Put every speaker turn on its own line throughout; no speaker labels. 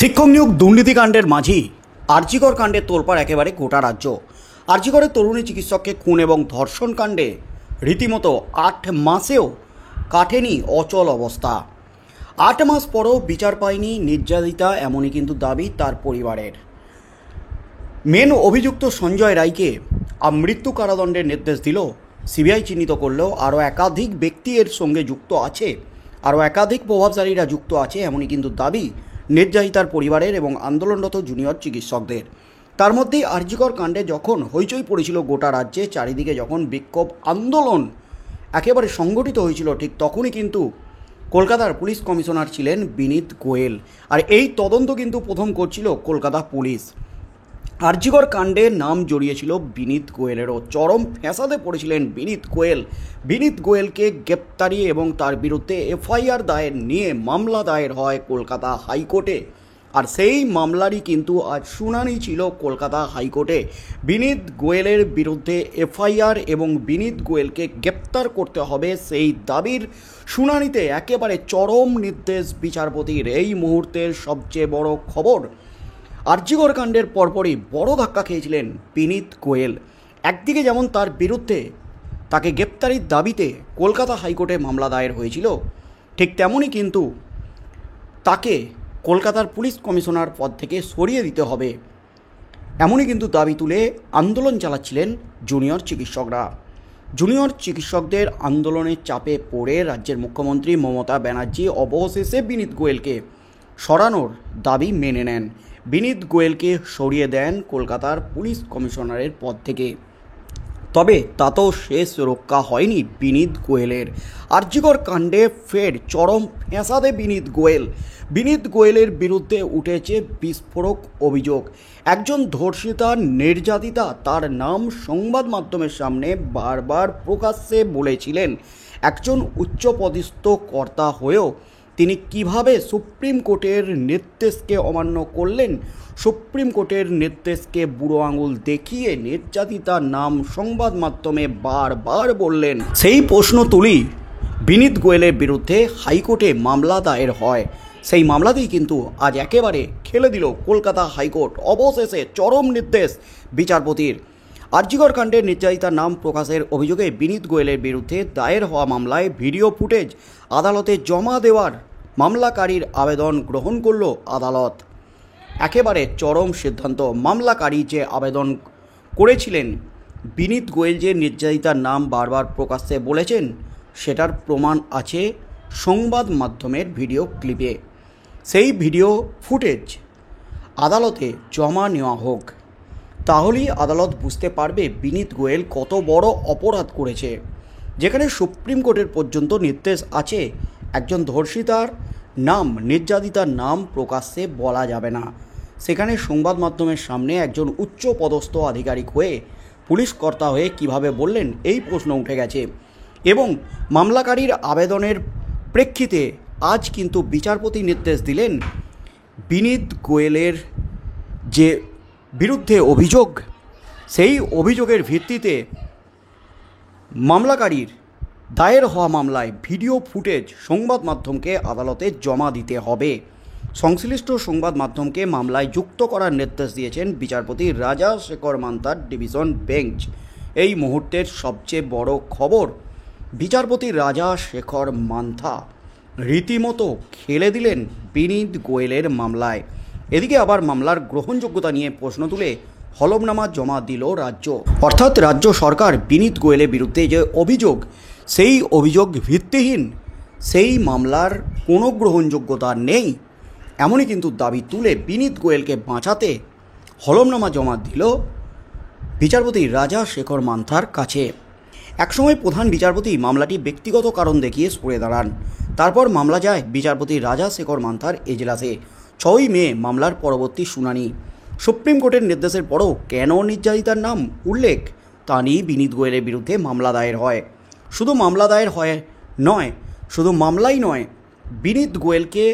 শিক্ষক নিয়োগ দুর্নীতিকাণ্ডের মাঝেই আরজিকর কাণ্ডে তোলপাড় একেবারে গোটা রাজ্য। আরজিকরের তরুণী চিকিৎসককে খুন এবং ধর্ষণ কাণ্ডে রীতিমতো 8 মাসেও কাটেনি অচল অবস্থা। 8 মাস পরও বিচার পায়নি নির্যাতিতা, এমনই কিন্তু দাবি তার পরিবারের। মেন অভিযুক্ত সঞ্জয় রায়কে মৃত্যু কারাদণ্ডের নির্দেশ দিল সিবিআই। চিহ্নিত করলেও আরও একাধিক ব্যক্তি এর সঙ্গে যুক্ত আছে, আরও একাধিক প্রভাবশালীরা যুক্ত আছে, এমনই কিন্তু দাবি নির্যাতিতার পরিবারের এবং আন্দোলনরত জুনিয়র চিকিৎসকদের। তার মধ্যেই আরজিকর কাণ্ডে যখন হইচই পড়েছিল গোটা রাজ্যে, চারিদিকে যখন বিক্ষোভ আন্দোলন একেবারে সংগঠিত হয়েছিল, ঠিক তখনই কিন্তু কলকাতার পুলিশ কমিশনার ছিলেন বিনীত গোয়েল। আর এই তদন্ত কিন্তু প্রথম করছিল কলকাতা পুলিশ। আরজিকর কাণ্ডে নাম জড়িয়েছিল বিনীত গোয়েলেরও। চরম ফ্যাসাদে পড়েছিলেন বিনীত গোয়েল। বিনীত গোয়েলকে গ্রেপ্তারি এবং তার বিরুদ্ধে এফআইআর দায়ের নিয়ে মামলা দায়ের হয় কলকাতা হাইকোর্টে। আর সেই মামলারই কিন্তু আজ শুনানি ছিল কলকাতা হাইকোর্টে। বিনীত গোয়েলের বিরুদ্ধে এফআইআর এবং বিনীত গোয়েলকে গ্রেপ্তার করতে হবে সেই দাবির শুনানিতে একেবারে চরম নির্দেশ বিচারপতির। এই মুহূর্তের সবচেয়ে বড় খবর, আরজিকর কাণ্ডের পরপরই বড় ধাক্কা খেয়েছিলেন বিনীত গোয়েল। একদিকে যেমন তার বিরুদ্ধে তাকে গ্রেপ্তারির দাবিতে কলকাতা হাইকোর্টে মামলা দায়ের হয়েছিল, ঠিক তেমনই কিন্তু তাকে কলকাতার পুলিশ কমিশনার পদ থেকে সরিয়ে দিতে হবে, এমনই কিন্তু দাবি তুলে আন্দোলন চালাচ্ছিলেন জুনিয়র চিকিৎসকরা। জুনিয়র চিকিৎসকদের আন্দোলনের চাপে পড়ে রাজ্যের মুখ্যমন্ত্রী মমতা ব্যানার্জি অবশেষে বিনীত গোয়েলকে সরানোর দাবি মেনে নেন। বিনীত গোয়েলকে সরিয়ে দেন কলকাতার পুলিশ কমিশনারের পদ থেকে। তবে তাতেও শেষ রক্ষা হয়নি বিনীত গোয়েলের। আরজিকর কাণ্ডে ফের চরম ফ্যাসাদে বিনীত গোয়েল। বিনীত গোয়েলের বিরুদ্ধে উঠেছে বিস্ফোরক অভিযোগ। একজন ধর্ষিতা, নির্যাতিতা তার নাম সংবাদ মাধ্যমের সামনে বারবার প্রকাশ্যে বলেছিলেন। একজন উচ্চপদস্থ কর্তা হয়েও তিনি কিভাবে সুপ্রিম কোর্টের নির্দেশকে অমান্য করলেন, সুপ্রিম কোর্টের নির্দেশকে বুড়ো আঙুল দেখিয়ে নির্যাতিতার নাম সংবাদ মাধ্যমে বারবার বললেন, সেই প্রশ্ন তুলি বিনীত গোয়েলের বিরুদ্ধে হাইকোর্টে মামলা দায়ের হয়। সেই মামলাতেই কিন্তু আজ একেবারে খেলে দিল কলকাতা হাইকোর্ট। অবশেষে চরম নির্দেশ বিচারপতির। আরজিকর কাণ্ডে নির্যাতিতার নাম প্রকাশের অভিযোগে বিনীত গোয়েলের বিরুদ্ধে দায়ের হওয়া মামলায় ভিডিও ফুটেজ আদালতে জমা দেওয়ার মামলাকারীর আবেদন গ্রহণ করল আদালত। একেবারে চরম সিদ্ধান্ত। মামলাকারী যে আবেদন করেছিলেন, বিনীত গোয়েল যে নির্যাতিতার নাম বারবার প্রকাশ্যে বলেছেন, সেটার প্রমাণ আছে সংবাদ মাধ্যমের ভিডিও ক্লিপে। সেই ভিডিও ফুটেজ আদালতে জমা নেওয়া হোক, তাহলেই আদালত বুঝতে পারবে বিনীত গোয়েল কত বড় অপরাধ করেছে। যেখানে সুপ্রিম কোর্টের পর্যন্ত নির্দেশ আছে একজন ধর্ষিতার নাম, নির্যাতিতার নাম প্রকাশ্যে বলা যাবে না, সেখানে সংবাদ মাধ্যমের সামনে একজন উচ্চ পদস্থ আধিকারিক হয়ে, পুলিশ কর্তা হয়ে কিভাবে বললেন, এই প্রশ্ন উঠে গেছে। এবং মামলাকারীর আবেদনের প্রেক্ষিতে আজ কিন্তু বিচারপতি নির্দেশ দিলেন বিনীত গোয়েলের যে বিরুদ্ধে অভিযোগ, সেই অভিযোগের ভিত্তিতে মামলাকারীর দায়ের হওয়া মামলায় ভিডিও ফুটেজ সংবাদ মাধ্যমকে আদালতে জমা দিতে হবে। সংশ্লিষ্ট সংবাদ মাধ্যমকে মামলায় যুক্ত করার নির্দেশ দিয়েছেন বিচারপতি রাজা শেখর মান্থার ডিভিশন বেঞ্চ। এই মুহূর্তের সবচেয়ে বড় খবর, বিচারপতি রাজা শেখর মান্থা রীতিমতো খেলে দিলেন বিনীত গোয়েলের মামলায়। এদিকে আবার মামলার গ্রহণযোগ্যতা নিয়ে প্রশ্ন তুলে হলফনামা জমা দিল রাজ্য। অর্থাৎ রাজ্য সরকার বিনীত গোয়েলের বিরুদ্ধে যে অভিযোগ, সেই অভিযোগ ভিত্তিহীন, সেই মামলার কোনো গ্রহণযোগ্যতা নেই, এমনই কিন্তু দাবি তুলে বিনীত গোয়েলকে বাঁচাতে হলফনামা জমা দিল বিচারপতি রাজা শেখর মান্থার কাছে। একসময় প্রধান বিচারপতি মামলাটি ব্যক্তিগত কারণ দেখিয়ে সরে দাঁড়ান। তারপর মামলা যায় বিচারপতি রাজা শেখর মান্থার এজলাসে। 6ই মে মামলার পরবর্তী শুনানি। সুপ্রিম কোর্টের নির্দেশের পরও কেন নির্যাতিতার নাম উল্লেখ, তা নিয়ে বিনীত গোয়েলের বিরুদ্ধে মামলা দায়ের হয়। শুধু মামলা দায়ের হয় নয়, শুধু মামলাই নয়, বিনীত গোয়েলকে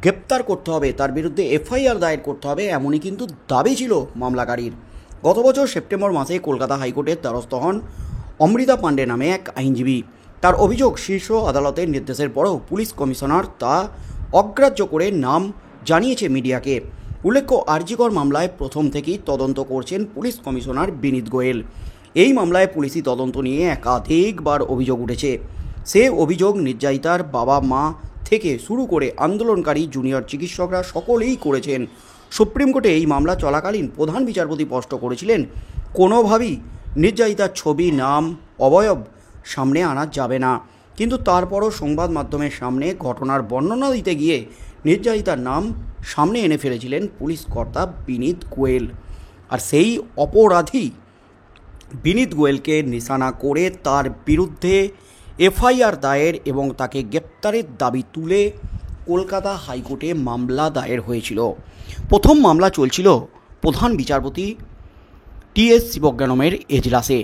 গ্রেপ্তার করতে হবে, তার বিরুদ্ধে এফআইআর দায়ের করতে হবে, এমনই কিন্তু দাবি ছিল মামলাকারীর। গত বছর সেপ্টেম্বর মাসে কলকাতা হাইকোর্টের দ্বারস্থ হন অমৃতা পাণ্ডে নামে এক আইনজীবী। তার অভিযোগ, শীর্ষ আদালতের নির্দেশের পরও পুলিশ কমিশনার তা অগ্রাহ্য করে নাম জানিয়েছে মিডিয়াকে। উল্লেখ্য, আরজিকর মামলায় প্রথম থেকেই তদন্ত করছেন পুলিশ কমিশনার বিনীত গোয়েল। এই মামলায় পুলিশি তদন্ত নিয়ে একাধিকবার অভিযোগ উঠেছে। সে অভিযোগ নির্যাতিতার বাবা মা থেকে শুরু করে আন্দোলনকারী জুনিয়র চিকিৎসকরা সকলেই করেছেন। সুপ্রিম কোর্টে এই মামলা চলাকালীন প্রধান বিচারপতি স্পষ্ট করেছিলেন, কোনোভাবেই নির্যাতিতার ছবি, নাম, অবয়ব সামনে আনা যাবে না। কিন্তু তারপরও সংবাদ মাধ্যমের সামনে ঘটনার বর্ণনা দিতে গিয়ে নির্যাতিতার নাম সামনে এনে ফেলেছিলেন পুলিশ কর্তা বিনীত গোয়েল। আর সেই অপরাধী বিনীত গোয়েলকে নিশানা করে তার বিরুদ্ধে এফআইআর দায়ের এবং তাকে গ্রেপ্তারের দাবি তুলে কলকাতা হাইকোর্টে মামলা দায়ের হয়েছিল। প্রথম মামলা চলছিল প্রধান বিচারপতি টিএস শিবজ্ঞানমের এজলাসে,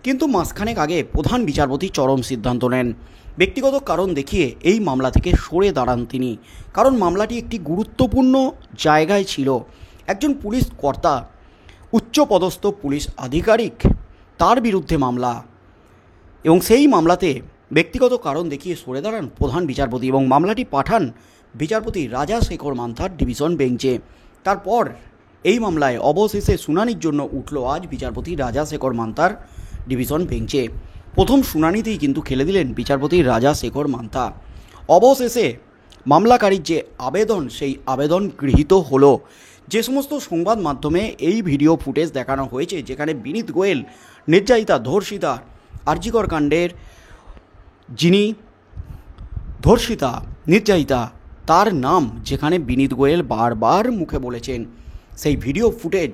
কিন্তু মাসখানেক আগে প্রধান বিচারপতি চরম সিদ্ধান্ত নেন। ব্যক্তিগত কারণ দেখিয়ে এই মামলা থেকে সরে দাঁড়ান তিনি, কারণ মামলাটি একটি গুরুত্বপূর্ণ জায়গায় ছিল। একজন পুলিশ কর্তা, উচ্চপদস্থ পুলিশ আধিকারিক, তার বিরুদ্ধে মামলা, এবং সেই মামলাতে ব্যক্তিগত কারণ দেখিয়ে সরে দাঁড়ান প্রধান বিচারপতি এবং মামলাটি পাঠান বিচারপতি রাজাশেখর মান্থার ডিভিশন বেঞ্চে। তারপর এই মামলায় অবশেষে শুনানির জন্য উঠল আজ বিচারপতি রাজাশেখর মান্থার ডিভিশন বেঞ্চে। প্রথম শুনানিতেই কিন্তু খেলে দিলেন বিচারপতি রাজাশেখর মান্থা। অবশেষে মামলাকারীর যে আবেদন, সেই আবেদন গৃহীত হলো। যে সমস্ত সংবাদ মাধ্যমে এই ভিডিও ফুটেজ দেখানো হয়েছে, যেখানে বিনীত গোয়েল নির্যাতিতা, ধর্ষিতা, আরজিকর কাণ্ডের যিনি ধর্ষিতা, নির্যাতিতা, তার নাম যেখানে বিনীত গোয়েল বারবার মুখে বলেছেন, সেই ভিডিও ফুটেজ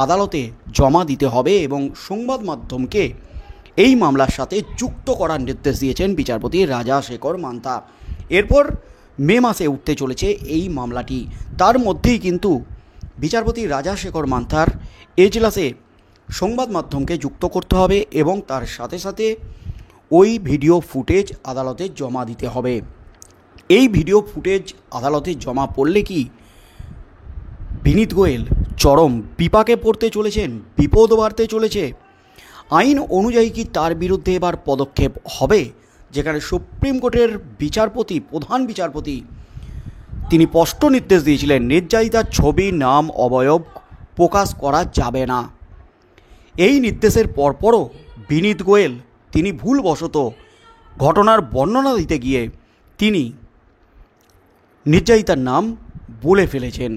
আদালতে জমা দিতে হবে এবং সংবাদ মাধ্যমকে এই মামলার সাথে যুক্ত করার নির্দেশ দিয়েছেন বিচারপতি রাজাশেখর মান্থা। এরপর মে মাসে উঠতে চলেছে এই মামলাটি। তার মধ্যেই কিন্তু বিচারপতি রাজাশেখর মান্থার এজলাসে সংবাদ মাধ্যমকে যুক্ত করতে হবে এবং তার সাথে সাথে ওই ভিডিও ফুটেজ আদালতে জমা দিতে হবে। এই ভিডিও ফুটেজ আদালতে জমা পড়লে কি বিনীত গোয়েল চরম বিপাকে পড়তে চলেছেন, বিপদ বাড়তে চলেছে? আইন অনুযায়ী কি তার বিরুদ্ধে এবার পদক্ষেপ হবে? যেখানে সুপ্রিম কোর্টের বিচারপতি, প্রধান বিচারপতি, তিনি স্পষ্ট নির্দেশ দিয়েছিলেন নির্যাতিতার ছবি, নাম, অবয়ব প্রকাশ করা যাবে না। এই নির্দেশের পরপরও বিনীত গোয়েল তিনি ভুলবশত ঘটনার বর্ণনা দিতে গিয়ে তিনি নির্যাতিতার নাম বলে ফেলেছেন।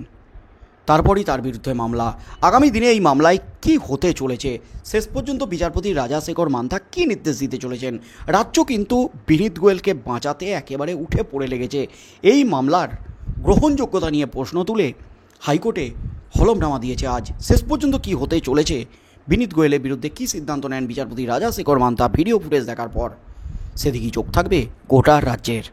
তারপরই তার বিরুদ্ধে মামলা। আগামী দিনে এই মামলায় কি হতে চলেছে, শেষ পর্যন্ত বিচারপতি রাজাশেখর মান্থা কী নির্দেশ দিতে চলেছেন? রাজ্য কিন্তু বিনীত গোয়েলকে বাঁচাতে একেবারে উঠে পড়ে লেগেছে। এই মামলার গ্রহণযোগ্যতা নিয়ে প্রশ্ন তুলে হাইকোর্টে হলফনামা দিয়েছে আজ। শেষ পর্যন্ত কি হতে চলেছে, বিনীত গোয়েলের বিরুদ্ধে কী সিদ্ধান্ত নেন বিচারপতি রাজাশেখর মান্থা ভিডিও ফুটেজ দেখার পর, সেদিকেই চোখ থাকবে গোটা রাজ্যের।